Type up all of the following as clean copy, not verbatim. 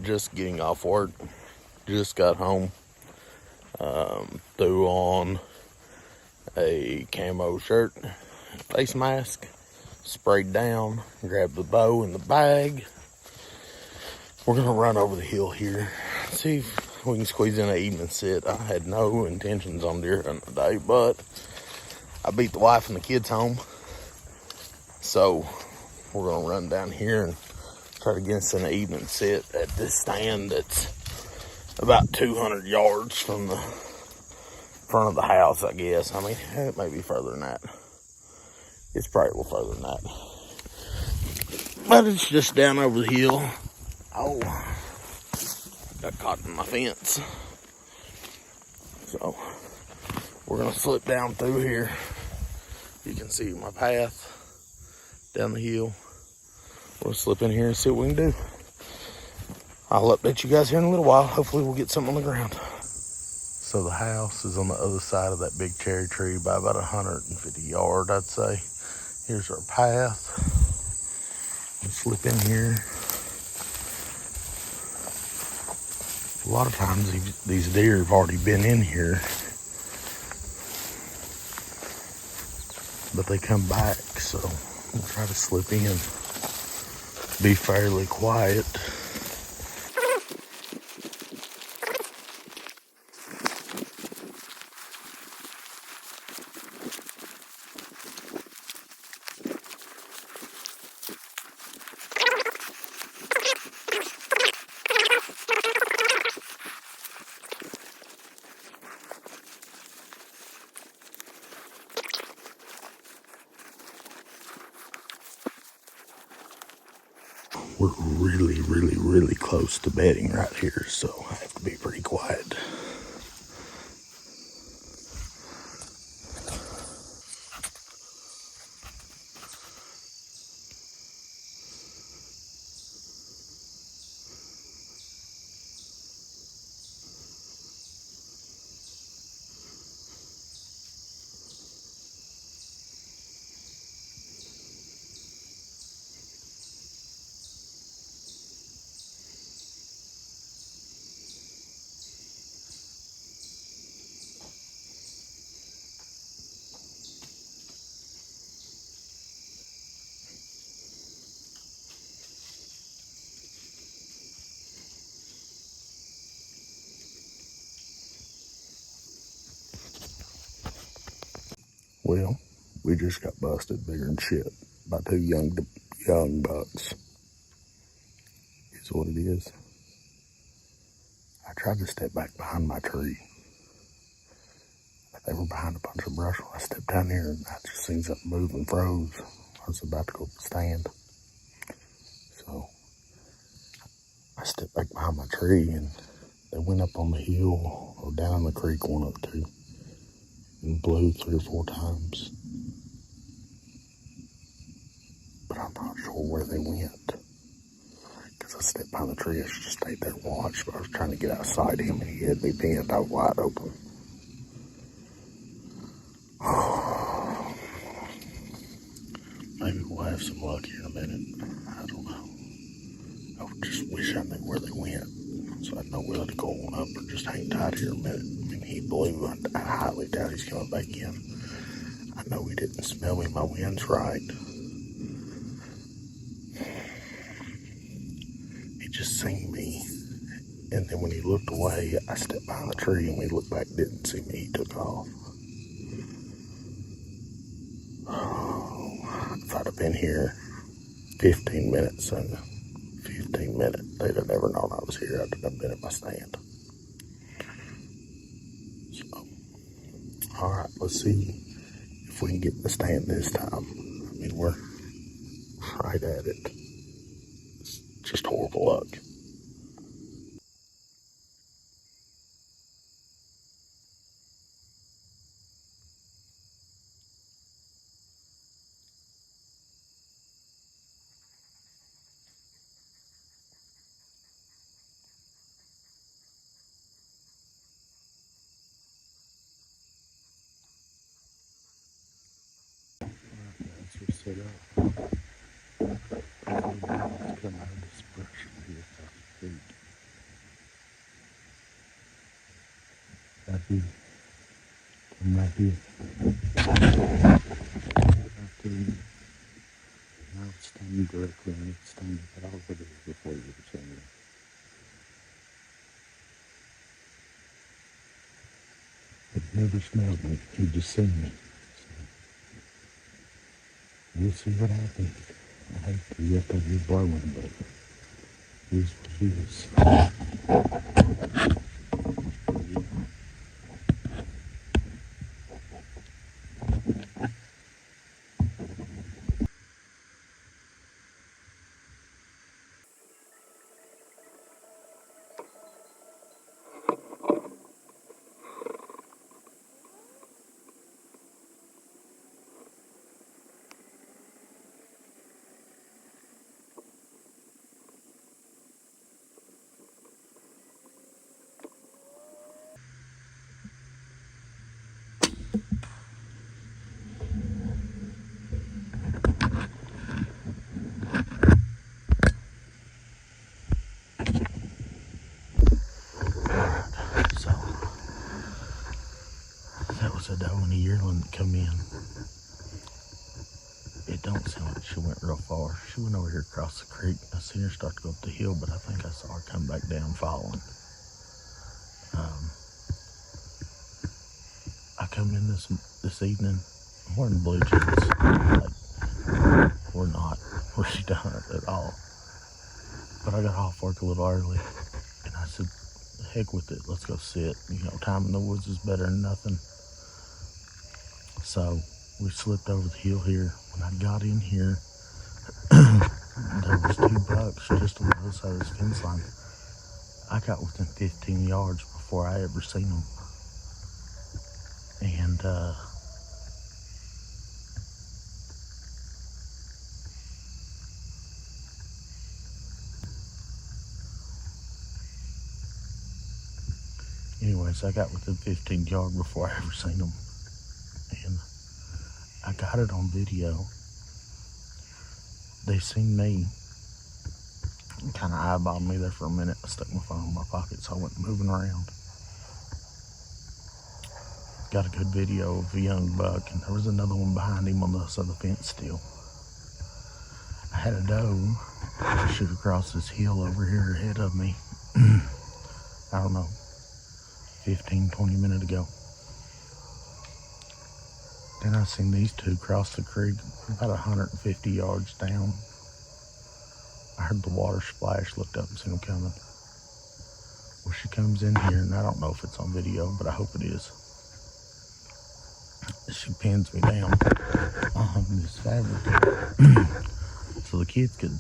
just getting off work. Just got home. Threw on a camo shirt, face mask, sprayed down, grabbed the bow and the bag. We're gonna run over the hill here, see if we can squeeze in an evening sit. I had no intentions on deer hunting today, but I beat the wife and the kids home. So we're gonna run down here and try to get us an evening sit at this stand that's about 200 yards from the front of the house, I guess. I mean, it may be further than that. It's probably a little further than that. But it's just down over the hill. Oh, got caught in my fence. So we're gonna slip down through here. You can see my path down the hill. We'll slip in here and see what we can do. I'll update you guys here in a little while. Hopefully we'll get something on the ground. So the house is on the other side of that big cherry tree by about 150 yards, I'd say. Here's our path. We'll slip in here. A lot of times these deer have already been in here, but they come back, so we'll try to slip in, be fairly quiet. We're really close to bedding right here, so I have to be pretty quiet. Well, we just got busted bigger than shit by two young bucks. Is what it is. I tried to step back behind my tree. They were behind a bunch of brush. When I stepped down there and I just seen something move and froze. I was about to go stand. So I stepped back behind my tree and they went up on the hill or down the creek, one of the two, and blew 3 or 4 times. But I'm not sure where they went. Because I stepped behind the tree, I should just stayed there and watched. But I was trying to get outside him and he had me pinned out wide open. Maybe we'll have some luck here in a minute. I don't know. I just wish I knew where they went, so I'd know whether to go on up or just hang tight here a minute. I mean, he blew. I highly doubt he's coming back in. I know he didn't smell me. My wind's right. He just seen me. And then when he looked away, I stepped behind the tree, and when he looked back, didn't see me. He took off. If I'd have been here 15 minutes and 15 minutes, they'd have never known I was here. I'd have been at my stand. So, all right, let's see if we can get in the stand this time. I mean, we're right at it. It's just horrible luck. Set up. Come out of this brush here, 5 feet. Right here. Come right here. Right there. Now it's standing directly on it. Standing right over there before you were saying that. But he never smelled me. He just seen me. So we'll see what happens. I hate to be up over here blowing, but here's what it is. So that was a doe and a yearling that come in. It don't sound like she went real far. She went over here across the creek. I seen her start to go up the hill, but I think I saw her come back down following. I come in this evening. I'm wearing blue jeans. Like, we're done at all. But I got off work a little early, and I said, heck with it, let's go sit. You know, time in the woods is better than nothing. So we slipped over the hill here. When I got in here, there was 2 bucks just on the other side of this fence line. I got within 15 yards before I ever seen them. And anyways, I got within 15 yards before I ever seen them. And I got it on video. They seen me, kind of eyeballed me there for a minute. I stuck my phone in my pocket, so I went moving around. Got a good video of a young buck, and there was another one behind him on the other side of the fence still. I had a doe shoot across this hill over here ahead of me. I don't know, 15, 20 minutes ago. Then I seen these 2 cross the creek about 150 yards down. I heard the water splash, looked up and seen them coming. Well, she comes in here, and I don't know if it's on video, but I hope it is. She pins me down on this fabric so the kids could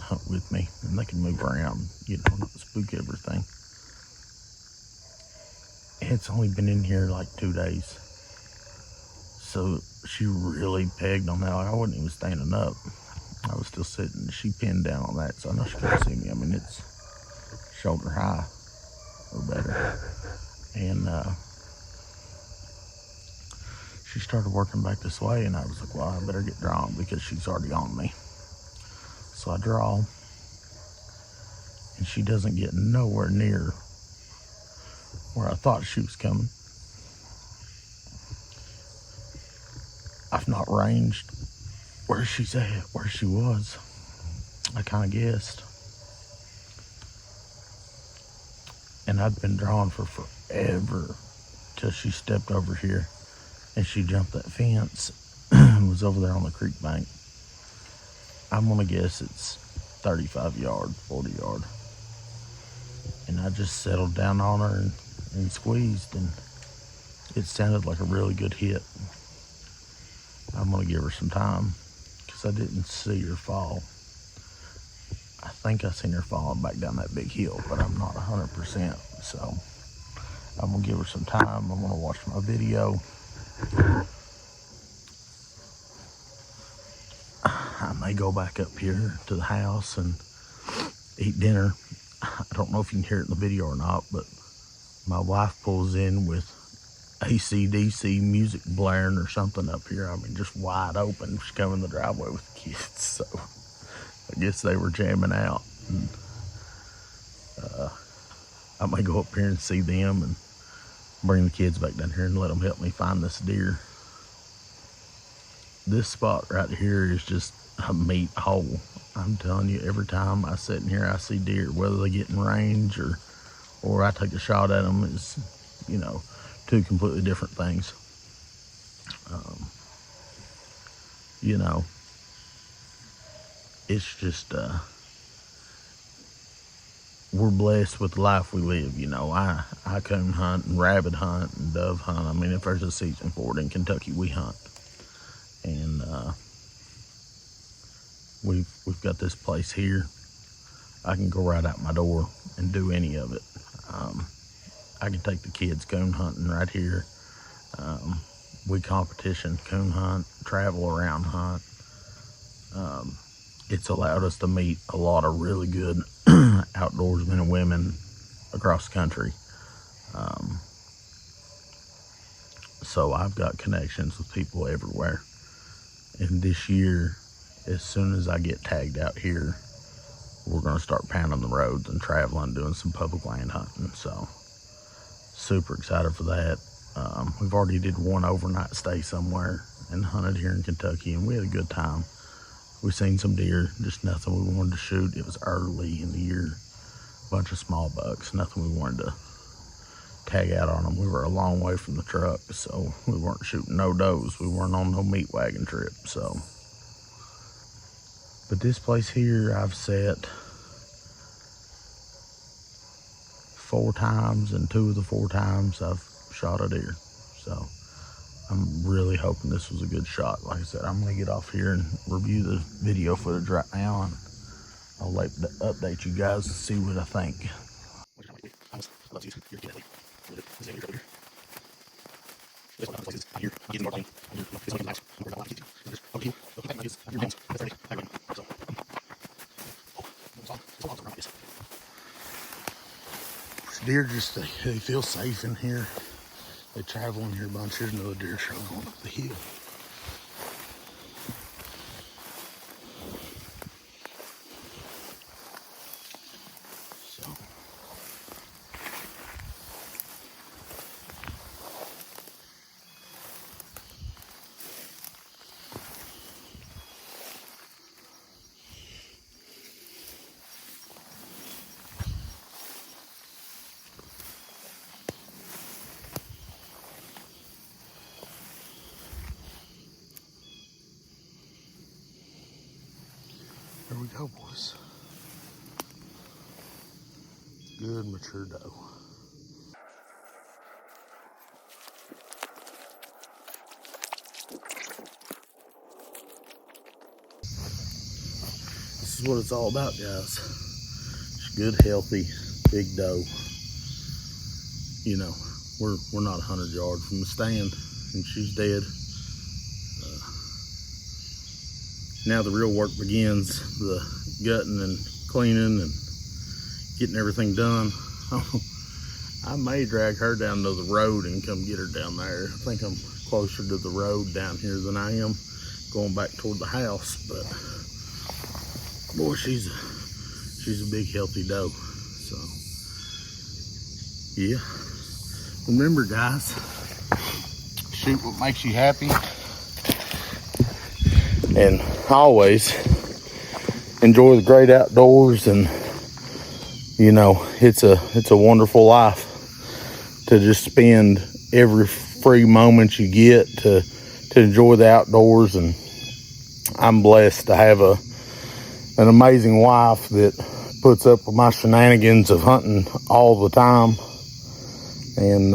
hunt with me and they could move around, you know, not spook everything. It's only been in here like 2 days, so she really pegged on that. I wasn't even standing up. I was still sitting. She pinned down on that, so I know she couldn't see me. I mean, it's shoulder high or better. And she started working back this way, and I was like, well, I better get drawn because she's already on me. So I draw, and she doesn't get nowhere near where I thought she was coming. I've not ranged where she's at, where she was. I kind of guessed. And I'd been drawing for forever till she stepped over here. And she jumped that fence and was over there on the creek bank. I'm gonna guess it's 35 yard, 40 yard. And I just settled down on her and squeezed, and it sounded like a really good hit. I'm gonna give her some time because I didn't see her fall. I think I seen her falling back down that big hill, but I'm not 100%. So I'm gonna give her some time. I'm gonna watch my video. I may go back up here to the house and eat dinner. I don't know if you can hear it in the video or not, but my wife pulls in with AC/DC music blaring or something up here. I mean, just wide open. She's coming in the driveway with the kids, so I guess they were jamming out. And, I may go up here and see them and bring the kids back down here and let them help me find this deer. This spot right here is just a meat hole. I'm telling you, every time I sit in here, I see deer, whether they get in range or I take a shot at them, is, you know, two completely different things. You know, it's just, we're blessed with the life we live. You know, I coon hunt and rabbit hunt and dove hunt. I mean, if there's a season for it in Kentucky, we hunt. And we've got this place here. I can go right out my door and do any of it. I can take the kids coon hunting right here. We competition coon hunt, travel around hunt. It's allowed us to meet a lot of really good outdoorsmen and women across the country. So I've got connections with people everywhere. And this year, as soon as I get tagged out here, we're going to start pounding the roads and traveling, doing some public land hunting. So super excited for that. We've already did one overnight stay somewhere and hunted here in Kentucky, and we had a good time. We seen some deer, just nothing we wanted to shoot. It was early in the year, a bunch of small bucks, nothing we wanted to tag out on them. We were a long way from the truck, so we weren't shooting no does. We weren't on no meat wagon trip, so. But this place here, I've set 4 times, and 2 of the 4 times I've shot a deer. So I'm really hoping this was a good shot. Like I said, I'm gonna get off here and review the video footage right now, and I'll update you guys and see what I think. Deer just, they feel safe in here. They travel in here a bunch. Here's another deer trail going up the hill. So. There we go, boys. Good mature doe. This is what it's all about, guys. It's good, healthy, big doe. You know, we're not 100 yards from the stand, and she's dead. Now the real work begins, the gutting and cleaning and getting everything done. I may drag her down to the road and come get her down there. I think I'm closer to the road down here than I am going back toward the house, but boy, she's a big healthy doe. So yeah, remember guys, shoot what makes you happy, and always enjoy the great outdoors. And you know, it's a wonderful life to just spend every free moment you get to enjoy the outdoors. And I'm blessed to have an amazing wife that puts up with my shenanigans of hunting all the time. And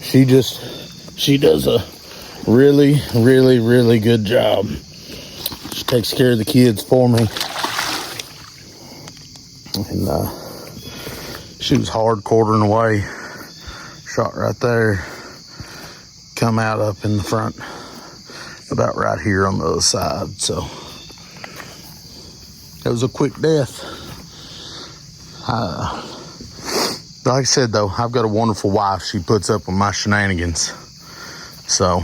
she does a really, really, really good job. She takes care of the kids for me. And she was hard quartering away. Shot right there. Come out up in the front, about right here on the other side. So it was a quick death. Like I said though, I've got a wonderful wife. She puts up with my shenanigans. So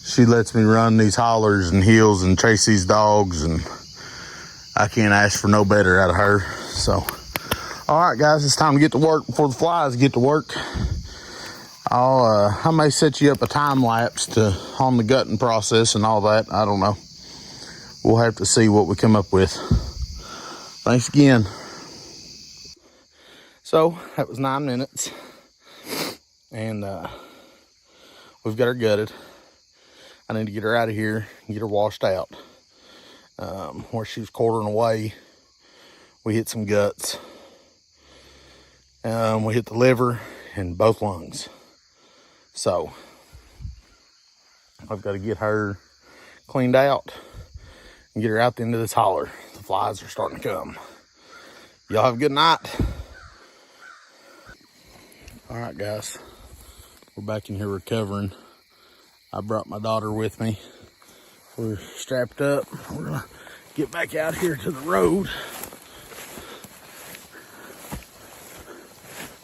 she lets me run these hollers and hills and chase these dogs, and I can't ask for no better out of her. So All right, guys, it's time to get to work before the flies get to work. I may set you up a time lapse on the gutting process and all that. I don't know. We'll have to see what we come up with. Thanks again. So that was 9 minutes, and we've got her gutted. I need to get her out of here and get her washed out. Where she was quartering away, we hit some guts. We hit the liver and both lungs. So I've got to get her cleaned out and get her out into this holler. The flies are starting to come. Y'all have a good night. All right, guys, we're back in here recovering. I brought my daughter with me. We're strapped up. We're gonna get back out here to the road.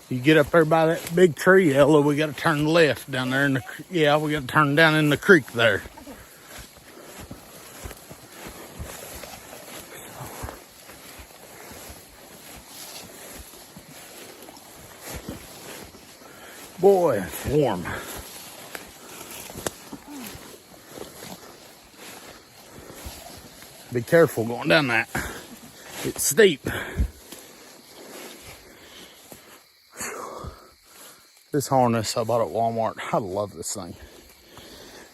You get up there by that big tree, Ella, we got to turn left down there in the, yeah, we got to turn down in the creek there. Boy, it's warm. Be careful going down that. It's steep. This harness I bought at Walmart, I love this thing.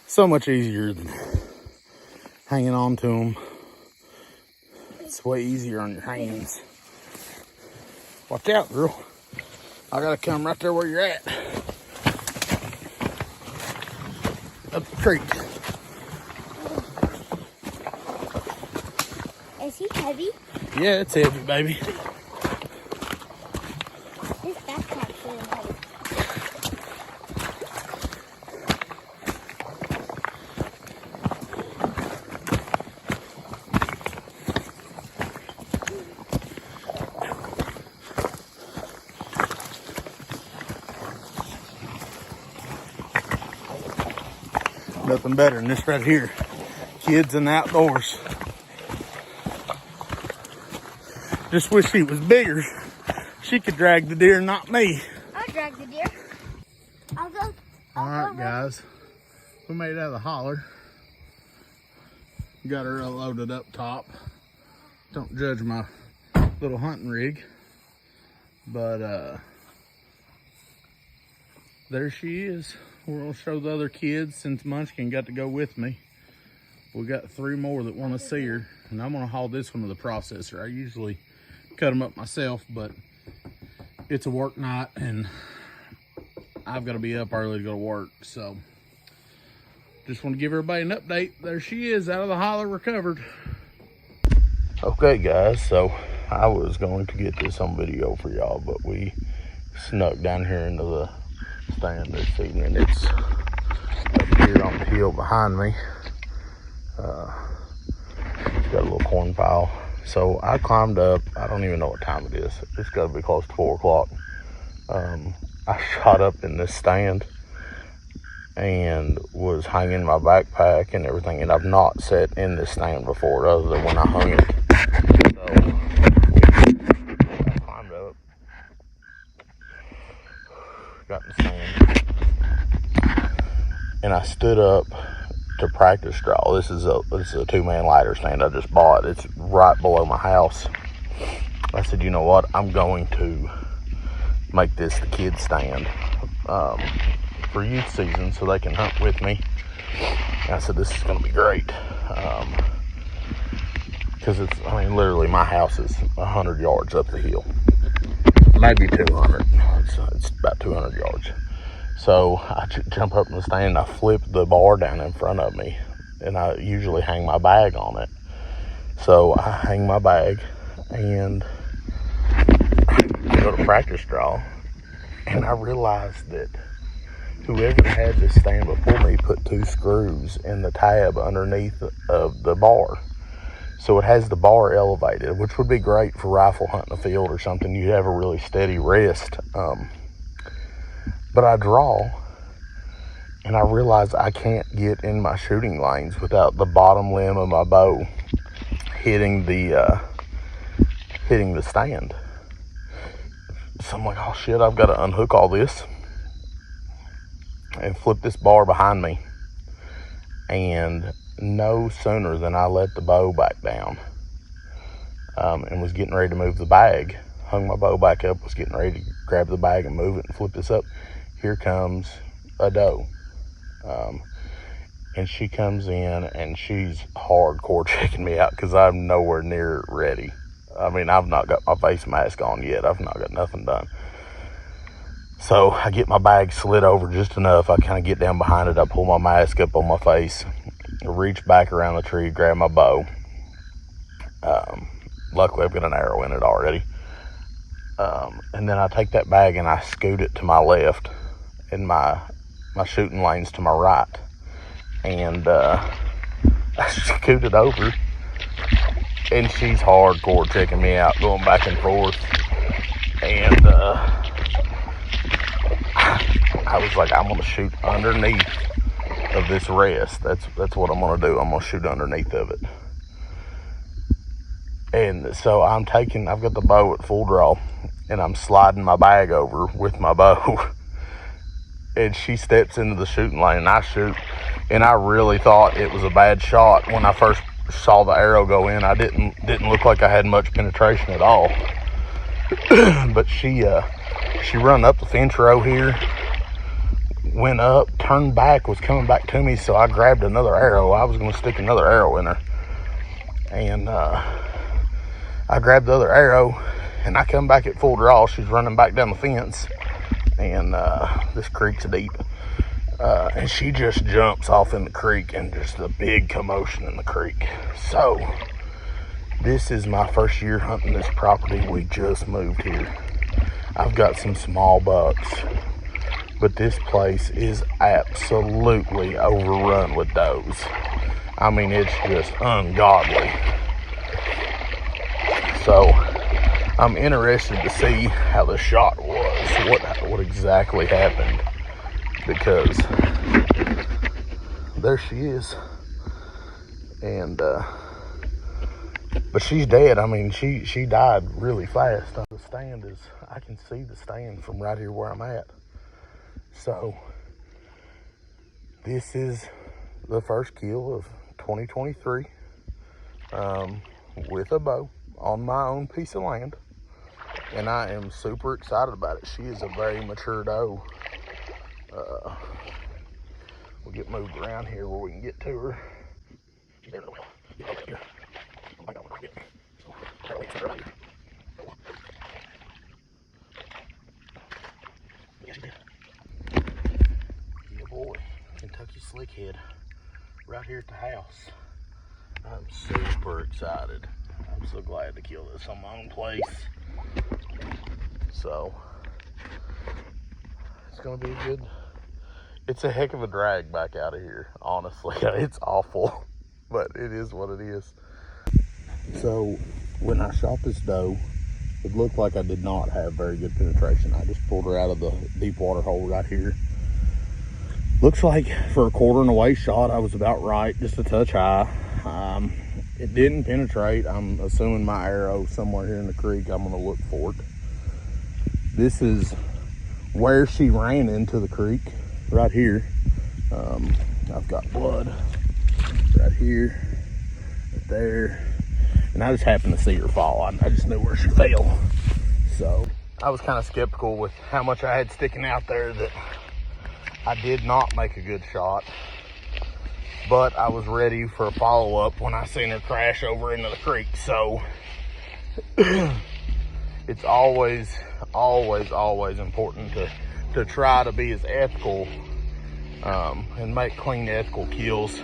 So much easier than hanging on to them. It's way easier on your hands. Watch out, girl. I gotta come right there where you're at. Up the creek. Is he heavy? Yeah, it's heavy, baby. His backpack's really heavy. Nothing better than this right here. Kids in the outdoors. Just wish she was bigger. She could drag the deer, not me. I'll drag the deer. I'll go. All right, guys. We made it out of the holler. Got her loaded up top. Don't judge my little hunting rig. But there she is. We're gonna show the other kids since Munchkin got to go with me. We got 3 more that want to see her, and I'm gonna haul this one to the processor. I usually cut them up myself, but it's a work night and I've got to be up early to go to work. So just want to give everybody an update. There she is, out of the holler, recovered. Okay, guys, so I was going to get this on video for y'all, but we snuck down here into the stand this evening. It's up here on the hill behind me. It's got a little corn pile. So I climbed up. I don't even know what time it is. It's got to be close to 4 o'clock. I shot up in this stand and was hanging my backpack and everything. And I've not sat in this stand before other than when I hung it. So I climbed up, got in the stand, and I stood up to practice draw. This is a 2-man ladder stand I just bought. It's right below my house. I said, you know what? I'm going to make this the kids stand for youth season so they can hunt with me. And I said, this is going to be great. Because it's, I mean, literally my house is 100 yards up the hill. Maybe 200. It's about 200 yards. So I jump up in the stand and I flip the bar down in front of me, and I usually hang my bag on it. So I hang my bag and I go to practice draw, and I realized that whoever had this stand before me put 2 screws in the tab underneath of the bar. So it has the bar elevated, which would be great for rifle hunting a field or something. You'd have a really steady rest. But I draw, and I realize I can't get in my shooting lanes without the bottom limb of my bow hitting the stand. So I'm like, oh shit, I've got to unhook all this and flip this bar behind me. And no sooner than I let the bow back down and was getting ready to move the bag, hung my bow back up, was getting ready to grab the bag and move it and flip this up, here comes a doe. And she comes in and she's hardcore checking me out because I'm nowhere near ready. I mean, I've not got my face mask on yet. I've not got nothing done. So I get my bag slid over just enough. I kind of get down behind it. I pull my mask up on my face, reach back around the tree, grab my bow. Luckily, I've got an arrow in it already. And then I take that bag and I scoot it to my left, and my shooting lane's to my right. And I scoot it over, and she's hardcore checking me out, going back and forth. And I was like, I'm gonna shoot underneath of this rest. That's what I'm gonna do. I'm gonna shoot underneath of it. And so I've got the bow at full draw, and I'm sliding my bag over with my bow. And she steps into the shooting lane, and I shoot. And I really thought it was a bad shot when I first saw the arrow go in. I didn't look like I had much penetration at all. But she run up the fence row here, went up, turned back, was coming back to me, so I grabbed another arrow. I was going to stick another arrow in her. And I grabbed the other arrow, and I come back at full draw. She's running back down the fence, and this creek's deep. And she just jumps off in the creek, and just a big commotion in the creek. So this is my first year hunting this property. We just moved here. I've got some small bucks, but this place is absolutely overrun with does. I mean, it's just ungodly. So I'm interested to see how the shot was, what exactly happened, because there she is. And but she's dead. I mean, she died really fast. The stand is, I can see the stand from right here where I'm at. So this is the first kill of 2023 with a bow on my own piece of land, and I am super excited about it. She is a very mature doe. We'll get moved around here where we can get to her. She's there. Get over here. Oh my God, what do I get? So, try to wait for her out here. Yeah, she did. Yeah, boy. Kentucky slickhead. Right here at the house. I'm super excited. I'm so glad to kill this on my own place. So, it's going to be a good... It's a heck of a drag back out of here, honestly. It's awful, but it is what it is. So when I shot this doe, it looked like I did not have very good penetration. I just pulled her out of the deep water hole right here. Looks like for a quarter and away shot, I was about right, just a touch high. It didn't penetrate. I'm assuming my arrow somewhere here in the creek. I'm gonna look for it. This is where she ran into the creek. Right here, I've got blood right here, right there, and I just happened to see her fall. I just knew where she fell. So I was kind of skeptical with how much I had sticking out there that I did not make a good shot, but I was ready for a follow-up when I seen her crash over into the creek. So it's always important to try to be as ethical and make clean, ethical kills.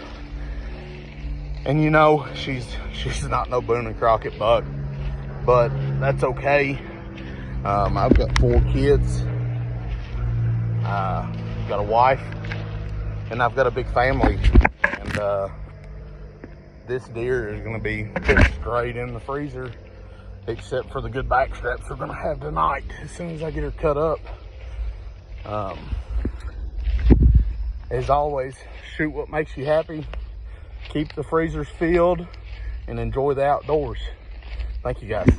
And you know, she's not no Boone and Crockett buck, but that's okay. I've got 4 kids. I've got a wife, and I've got a big family. And this deer is going to be put straight in the freezer, except for the good back straps we're going to have tonight as soon as I get her cut up. As always, shoot what makes you happy, keep the freezers filled, and enjoy the outdoors. Thank you, guys.